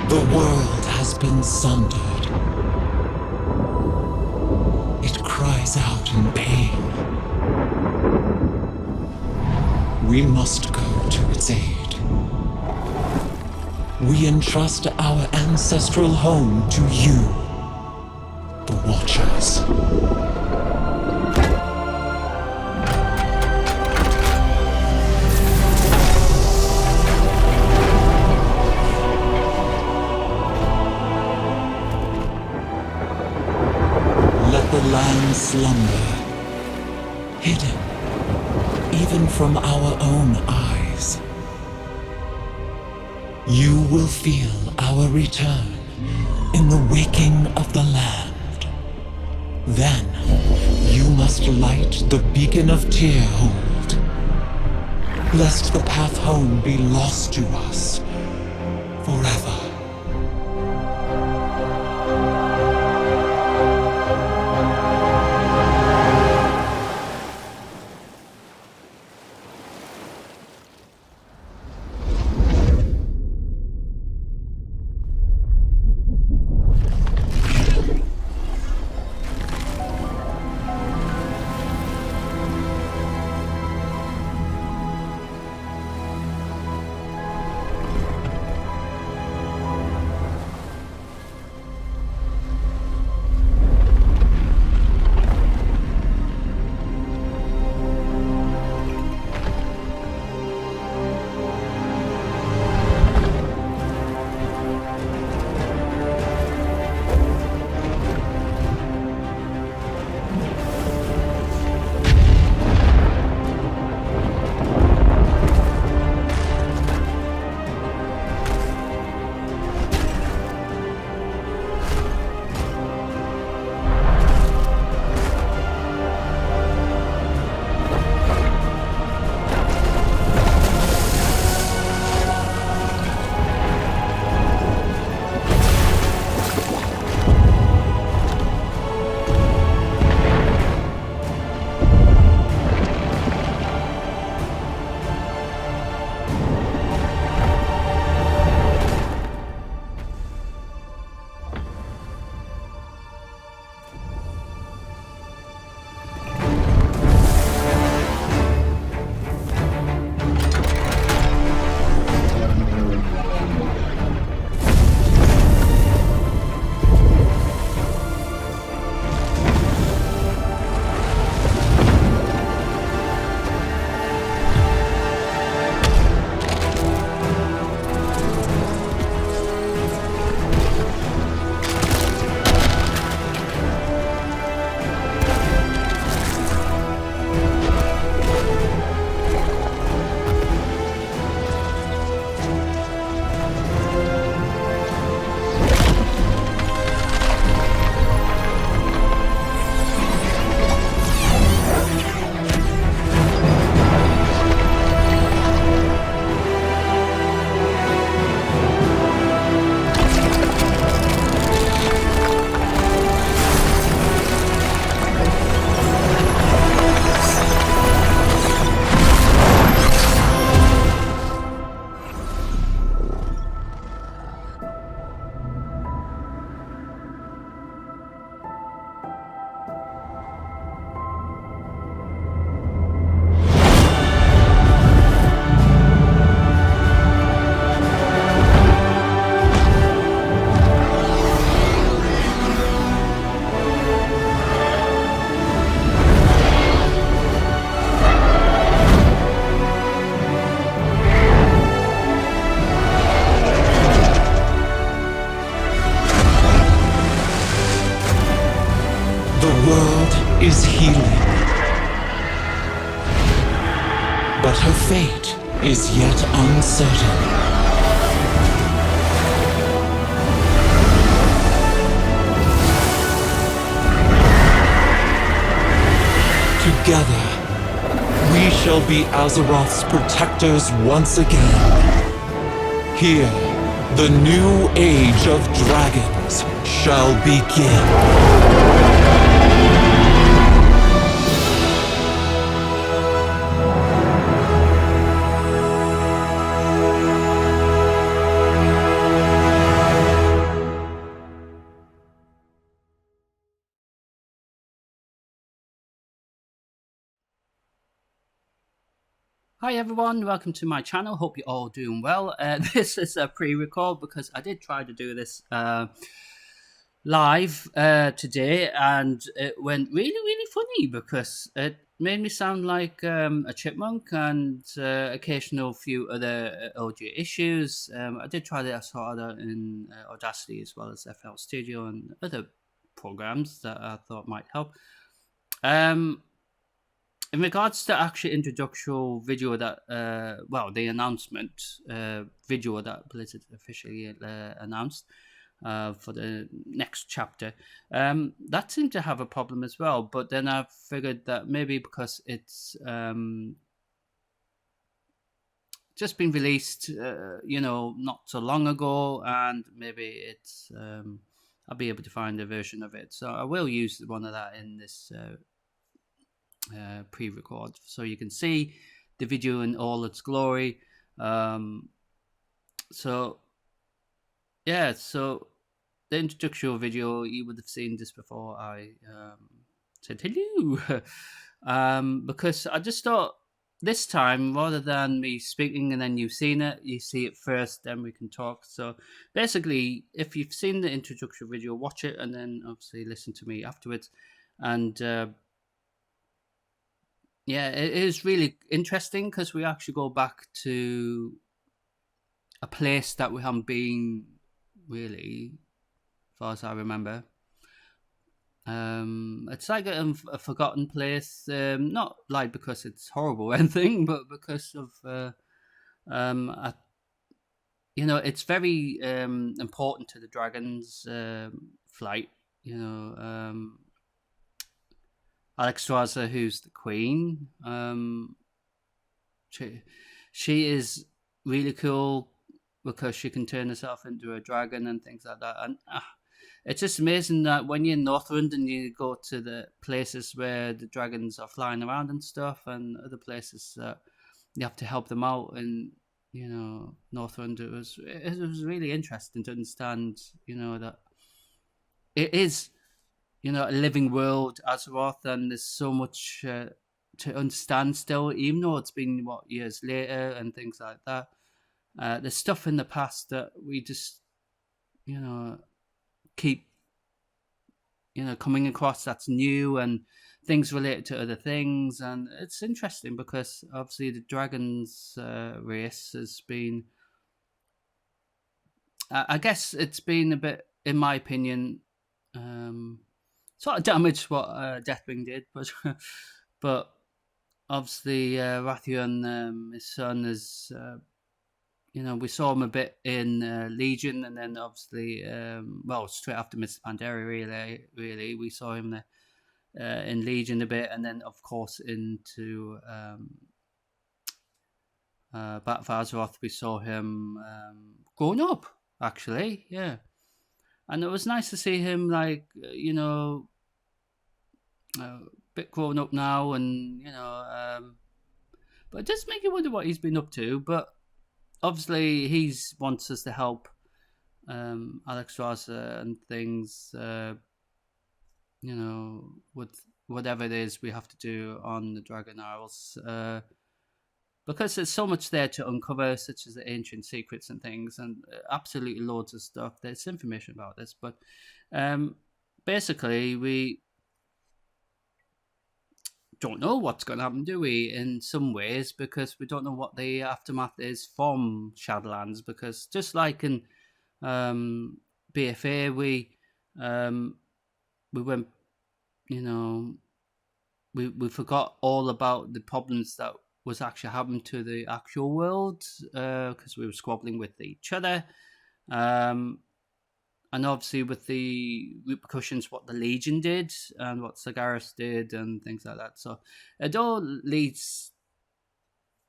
The world has been sundered. It cries out in pain. We must go to its aid. We entrust our ancestral home to you, the Watchers. The land slumber, hidden even from our own eyes. You will feel our return in the waking of the land. Then you must light the beacon of Tearhold, lest the path home be lost to us forever. Is healing, but her fate is yet uncertain. Together, we shall be Azeroth's protectors once again. Here, the new age of dragons shall begin. Hi everyone, welcome to my channel. Hope you're all doing well. This is a pre-record because I did try to do this live today, and it went really funny because it made me sound like a chipmunk, and occasional few other audio issues. I did try to sort out in Audacity as well as FL Studio and other programs that I thought might help. In regards to actually introductory video that, the announcement video that Blizzard officially announced for the next chapter, that seemed to have a problem as well. But then I figured that maybe because it's just been released, not so long ago, and maybe it's I'll be able to find a version of it. So I will use one of that in this pre-record so you can see the video in all its glory. So the introductory video, you would have seen this before I said hello. Because I just thought this time, rather than me speaking and then you've seen it, you see it first, then we can talk. So basically, if you've seen the introductory video, watch it and then obviously listen to me afterwards. And it is really interesting because we actually go back to a place that we haven't been really, as far as I remember. It's like a forgotten place, not like because it's horrible or anything, but because of, it's very important to the Dragon's flight, Ny'alotha, who's the queen, she is really cool because she can turn herself into a dragon and things like that. And it's just amazing that when you're in Northrend and you go to the places where the dragons are flying around and stuff, and other places that you have to help them out. And Northrend, it was really interesting to understand, that it is, a living world, Azeroth, and there's so much to understand still, even though it's been, years later and things like that. There's stuff in the past that we just, keep, coming across that's new, and things related to other things. And it's interesting because obviously the Dragon's race has been, I guess it's been a bit, in my opinion, sort of damaged what Deathwing did, but obviously Rathian, his son, is we saw him a bit in Legion, and then obviously straight after Mr. Pandaria, really we saw him in Legion a bit, and then of course into Battle for Azeroth we saw him growing up, actually, and it was nice to see him, like, a bit grown up now, and but it does make you wonder what he's been up to. But obviously he wants us to help Ny'alotha and things, with whatever it is we have to do on the Dragon Isles, because there's so much there to uncover, such as the ancient secrets and things, and absolutely loads of stuff. There's information about this, but basically we don't know what's going to happen, do we, in some ways, because we don't know what the aftermath is from Shadowlands. Because just like in BFA, we went, we forgot all about the problems that was actually happening to the actual world, because we were squabbling with each other. And obviously with the repercussions, what the Legion did and what Sagaris did and things like that. So it all leads,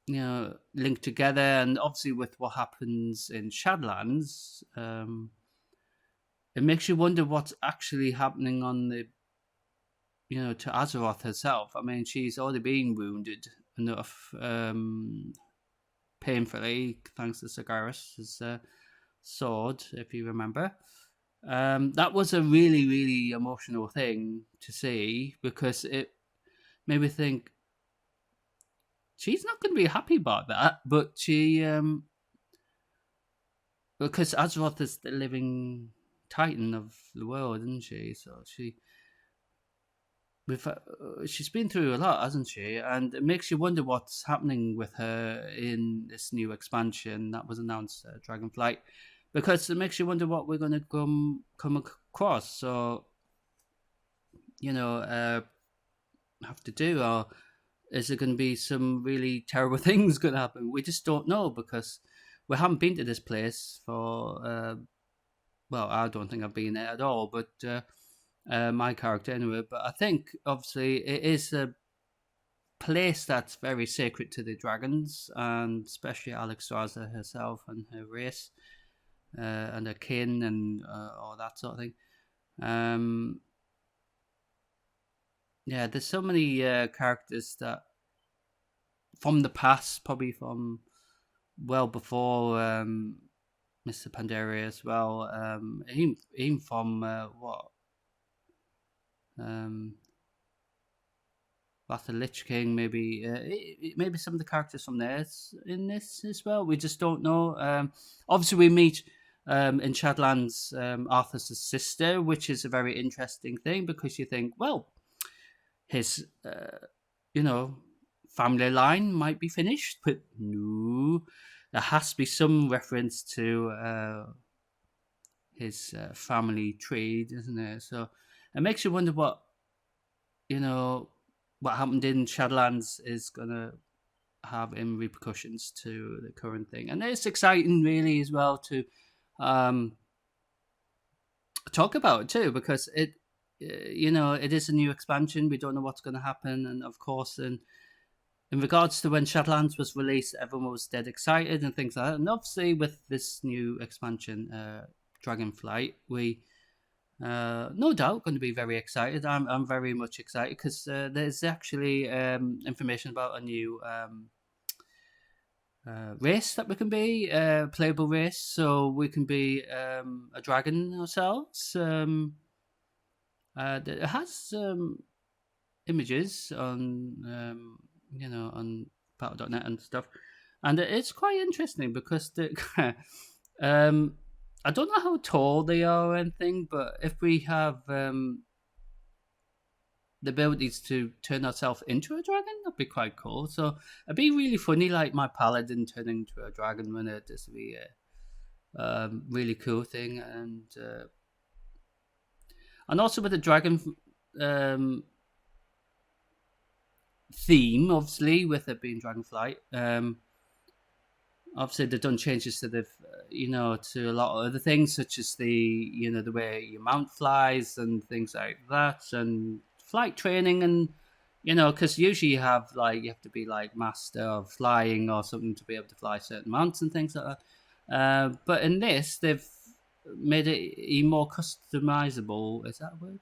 linked together. And obviously with what happens in Shadlands, it makes you wonder what's actually happening on the, to Azeroth herself. I mean, she's already been wounded enough, painfully, thanks to Sagaris' sword, if you remember. That was a really, really emotional thing to see, because it made me think she's not going to be happy about that, but she, because Azeroth is the living titan of the world, isn't she? So she's been through a lot, hasn't she? And it makes you wonder what's happening with her in this new expansion that was announced, Dragonflight, because it makes you wonder what we're going to come across. So, have to do, or is there going to be some really terrible things going to happen? We just don't know, because we haven't been to this place for, well, I don't think I've been there at all, but my character anyway. But I think, obviously, it is a place that's very sacred to the dragons, and especially Alexstrasza herself and her race, and her kin, and all that sort of thing. Yeah, there's so many characters that from the past, probably from well before Mr. Pandaria as well. Even from Wrath of the Lich King, maybe maybe some of the characters from there in this as well. We just don't know. Obviously, we meet in Shadlands Arthur's sister, which is a very interesting thing, because you think, well, his family line might be finished, but no, there has to be some reference to his family tree, doesn't there? So it makes you wonder what happened in Shadlands is gonna have in repercussions to the current thing. And it's exciting, really, as well, to talk about it too, because it is a new expansion. We don't know what's going to happen, and of course, in regards to when Shadlands was released, everyone was dead excited and things like that. And obviously, with this new expansion, Dragonflight, we no doubt going to be very excited. I'm very much excited, because there's actually information about a new race that we can be, playable race, so we can be a dragon ourselves. It has images on on Battle.net and stuff, and it's quite interesting, because I don't know how tall they are or anything, but if we have the abilities to turn ourselves into a dragon, that'd be quite cool. So it'd be really funny, like my paladin turning into a dragon when it just be a really cool thing. And also with the dragon theme, obviously, with it being Dragonflight, obviously they've done changes to the to a lot of other things, such as the the way your mount flies and things like that, and flight training, and because usually you have to be like master of flying or something to be able to fly certain mounts and things like that. But in this, they've made it even more customizable. Is that a word?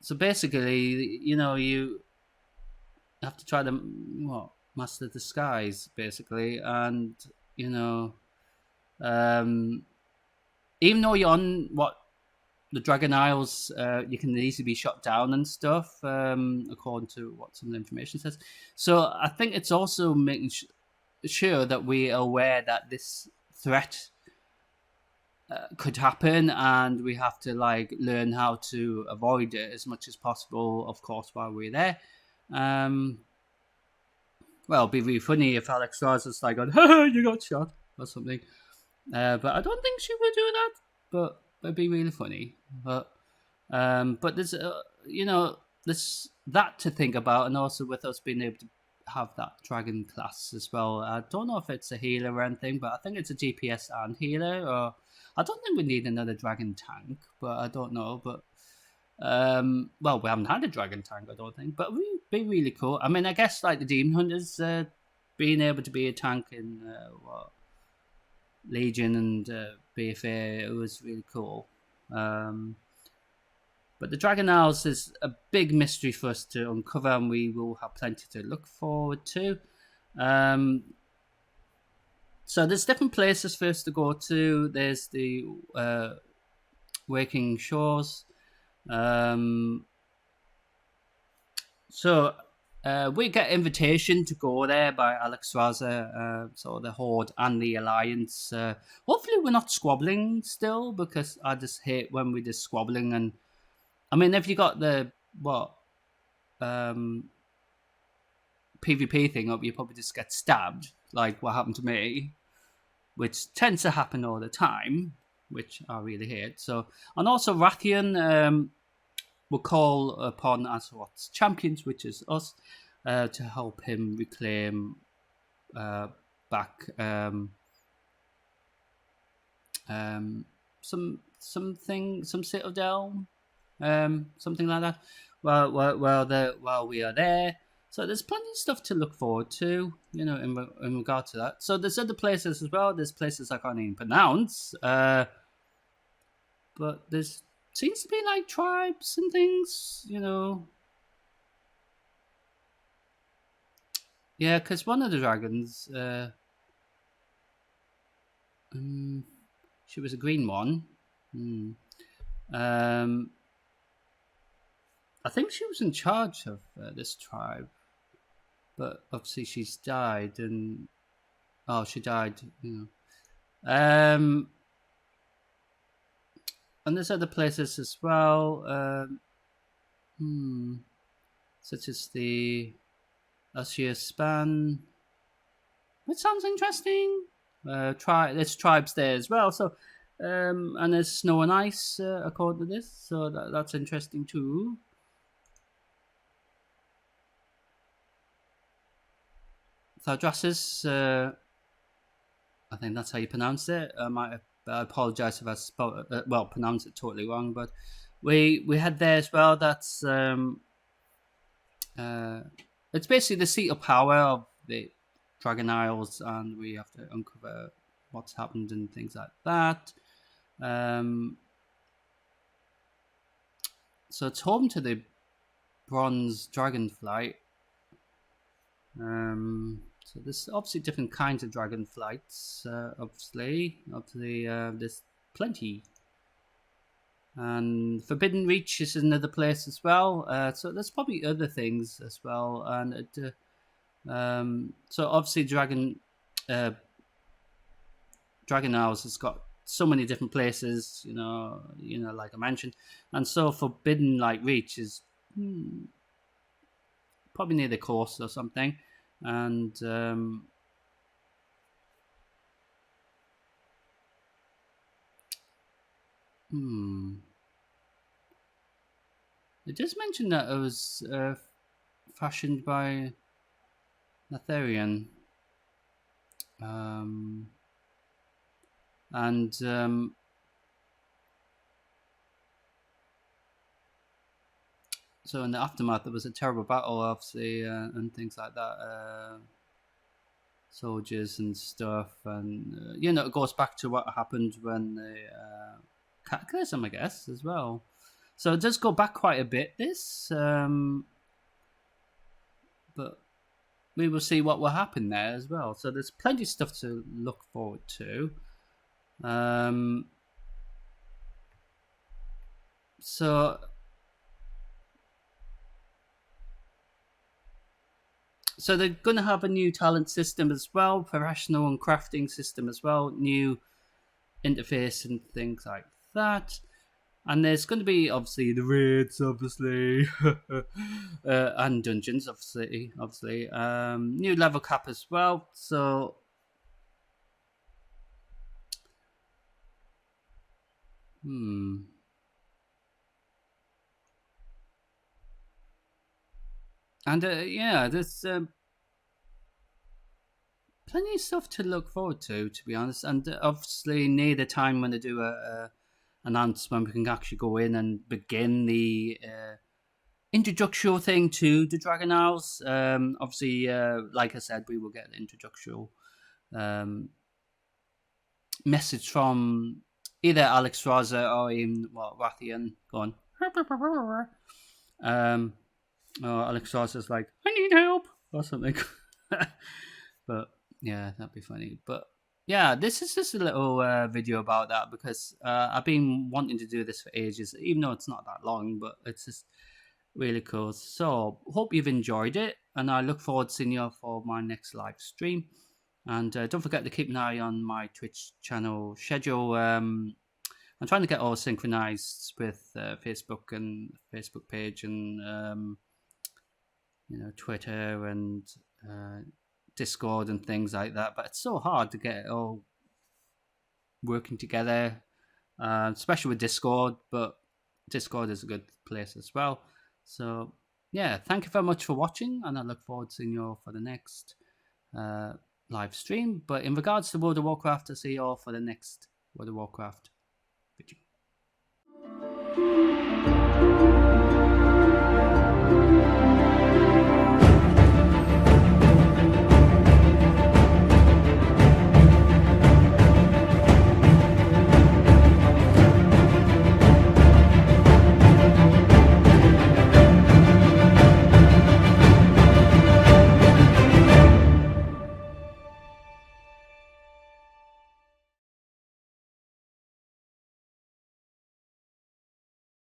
So basically, you have to try to master the skies, basically, and even though you're on the Dragon Isles, you can easily be shot down and stuff, according to what some of the information says. So I think it's also making sure that we are aware that this threat could happen, and we have to learn how to avoid it as much as possible, of course, while we're there. Well, it'd be really funny if Alexstrasza's you got shot or something. But I don't think she would do that. But it'd be really funny. But there's there's that to think about, and also with us being able to have that dragon class as well. I don't know if it's a healer or anything, but I think it's a DPS and healer. Or I don't think we need another dragon tank, but I don't know. But well, we haven't had a dragon tank, I don't think, but it would be really cool. I mean, I guess like the demon hunters being able to be a tank in Legion and BFA, it was really cool. But the Dragon Isles is a big mystery for us to uncover, and we will have plenty to look forward to. So there's different places for us to go to. There's the Waking Shores. So we get invitation to go there by Alex Raza, so the Horde and the Alliance. Hopefully we're not squabbling still, because I just hate when we're just squabbling. And I mean, if you got the PvP thing up, you probably just get stabbed, like what happened to me, which tends to happen all the time, which I really hate. So, and also Rathian will call upon Azeroth's champions, which is us, to help him reclaim back some citadel, something like that. While we are there, so there's plenty of stuff to look forward to, you know, in regard to that. So there's other places as well. There's places I can't even pronounce, but there's seems to be like tribes and things, you know. Yeah, because one of the dragons, she was a green one. I think she was in charge of this tribe, but obviously she's died, and she died, you know. And there's other places as well, such as the Ashir Span, which sounds interesting. There's tribes there as well, so and there's snow and ice according to this, so that's interesting too. Thardraszus, I think that's how you pronounce it. I apologize if I pronounced it totally wrong, but we had there as well. That's it's basically the seat of power of the Dragon Isles, and we have to uncover what's happened and things like that. So it's home to the Bronze Dragonflight. So there's obviously different kinds of dragonflights. There's plenty. And Forbidden Reach is another place as well. So there's probably other things as well. And so obviously Dragon Isles has got so many different places, you know, like I mentioned. And so Forbidden Reach is probably near the coast or something. And it does mention that it was fashioned by Natharian. So in the aftermath, there was a terrible battle, obviously, and things like that. Soldiers and stuff, and it goes back to what happened when the Cataclysm, I guess, as well. So it does go back quite a bit, this, but we will see what will happen there as well. So there's plenty of stuff to look forward to. So they're going to have a new talent system as well, professional and crafting system as well, new interface and things like that. And there's going to be, obviously, the raids, obviously, and dungeons, obviously. New level cap as well. So, And yeah, there's plenty of stuff to look forward to be honest. And obviously, near the time when they do a announcement, we can actually go in and begin the introductory thing to the Dragon Isles. Obviously, like I said, we will get the introductory message from either Alex Raza or even Rathian going. Or Alex Raza's like, I need help or something. But yeah, that'd be funny. But yeah, this is just a little video about that because I've been wanting to do this for ages, even though it's not that long, but it's just really cool. So hope you've enjoyed it, and I look forward to seeing you for my next live stream. And don't forget to keep an eye on my Twitch channel schedule. I'm trying to get all synchronized with Facebook and Facebook page and Twitter and Discord and things like that. But it's so hard to get it all working together, especially with Discord. But Discord is a good place as well. So yeah, thank you very much for watching, and I look forward to seeing you all for the next live stream. But in regards to World of Warcraft, I'll see you all for the next World of Warcraft